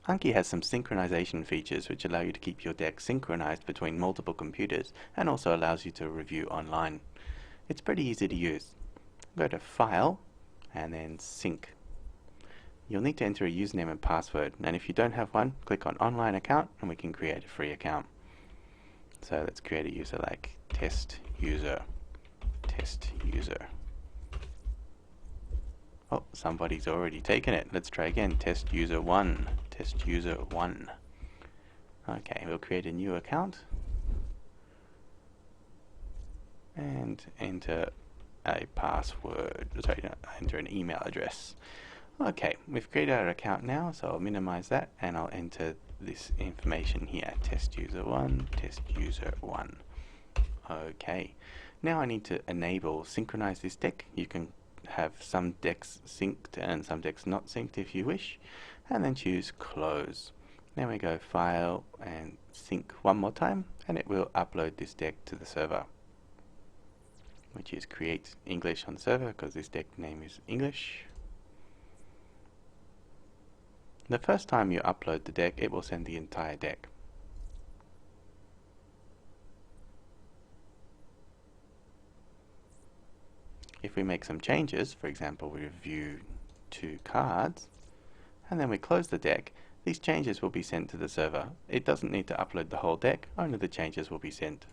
Anki has some synchronization features which allow you to keep your deck synchronized between multiple computers and also allows you to review online. It's pretty easy to use. Go to File and then Sync. You'll need to enter a username and password, and if you don't have one, click on Online Account and we can create a free account. So let's create a user like test user. Oh, somebody's already taken it. Let's try again. Test user 1. Okay, we'll create a new account and enter a password. Sorry, no, enter an email address. Okay, we've created our account now, so I'll minimize that and I'll enter this information here. Test user 1. Okay, now I need to enable synchronize this deck. You can have some decks synced and some decks not synced if you wish, and then choose close. Then we go File and Sync one more time, and it will upload this deck to the server, which is create English on server because this deck name is English. The first time you upload the deck, it will send the entire deck. If we make some changes, for example, we review 2 cards, and then we close the deck, these changes will be sent to the server. It doesn't need to upload the whole deck, only the changes will be sent.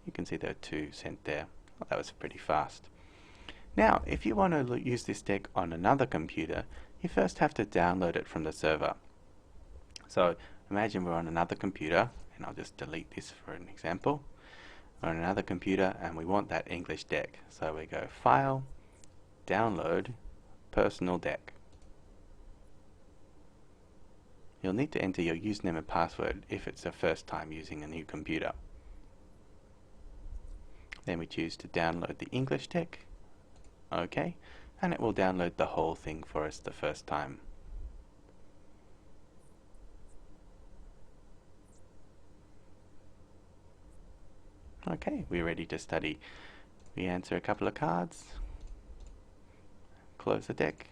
You can see there are 2 sent there. Well, that was pretty fast. Now, if you want to use this deck on another computer, you first have to download it from the server. So imagine we're on another computer, and I'll just delete this for an example. We're on another computer and we want that English deck. So we go File, Download, Personal Deck. You'll need to enter your username and password if it's the first time using a new computer. Then we choose to download the English deck. OK, and it will download the whole thing for us the first time. Okay, we're ready to study. We answer a couple of cards, close the deck,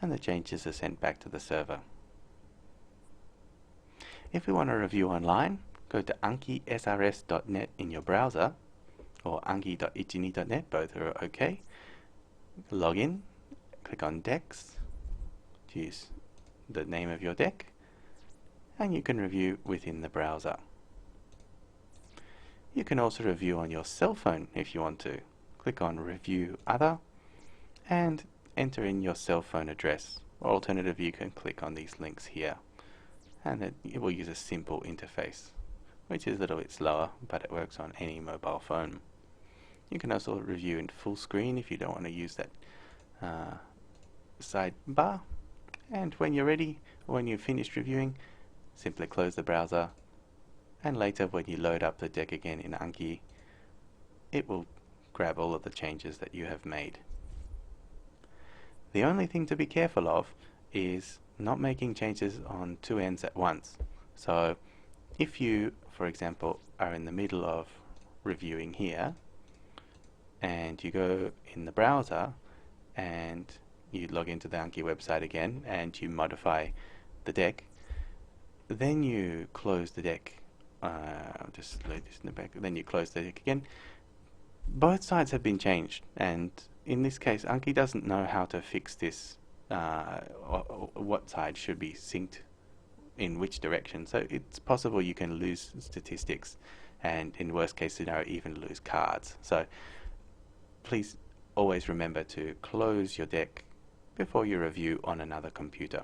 and the changes are sent back to the server. If we want to review online, go to ankisrs.net in your browser, or anki.ichini.net, both are okay. Log in, click on Decks, choose the name of your deck, and you can review within the browser. You can also review on your cell phone if you want to. Click on Review Other and enter in your cell phone address. Or alternatively, you can click on these links here, and it will use a simple interface, which is a little bit slower, but it works on any mobile phone. You can also review in full screen if you don't want to use that sidebar. And when you're ready, or when you've finished reviewing, simply close the browser, and later when you load up the deck again in Anki, it will grab all of the changes that you have made. The only thing to be careful of is not making changes on 2 ends at once. So if you, for example, are in the middle of reviewing here, and you go in the browser and you log into the Anki website again and you modify the deck, then you close the deck. I'll just load this in the back. Then you close the deck again. Both sides have been changed, and in this case, Anki doesn't know how to fix this. Or what side should be synced in which direction. So it's possible you can lose statistics, and in worst case scenario, even lose cards. So please always remember to close your deck before you review on another computer.